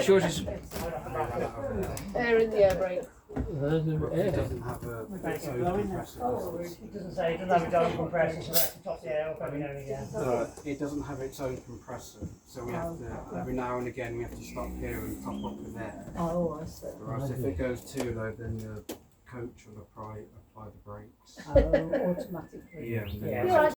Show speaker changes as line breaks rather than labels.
sure it's
Air in the air brake.
It doesn't have its own compressor.
It doesn't say, it doesn't have its own compressor, so that's to top the air up every now and again.
It doesn't have its own compressor, so we have to, every now and again, we have to stop here and top up with air.
Oh, I see.
Whereas if it goes too low, then the coach will apply the brakes.
Automatically.
Yeah. And then
Yeah.
once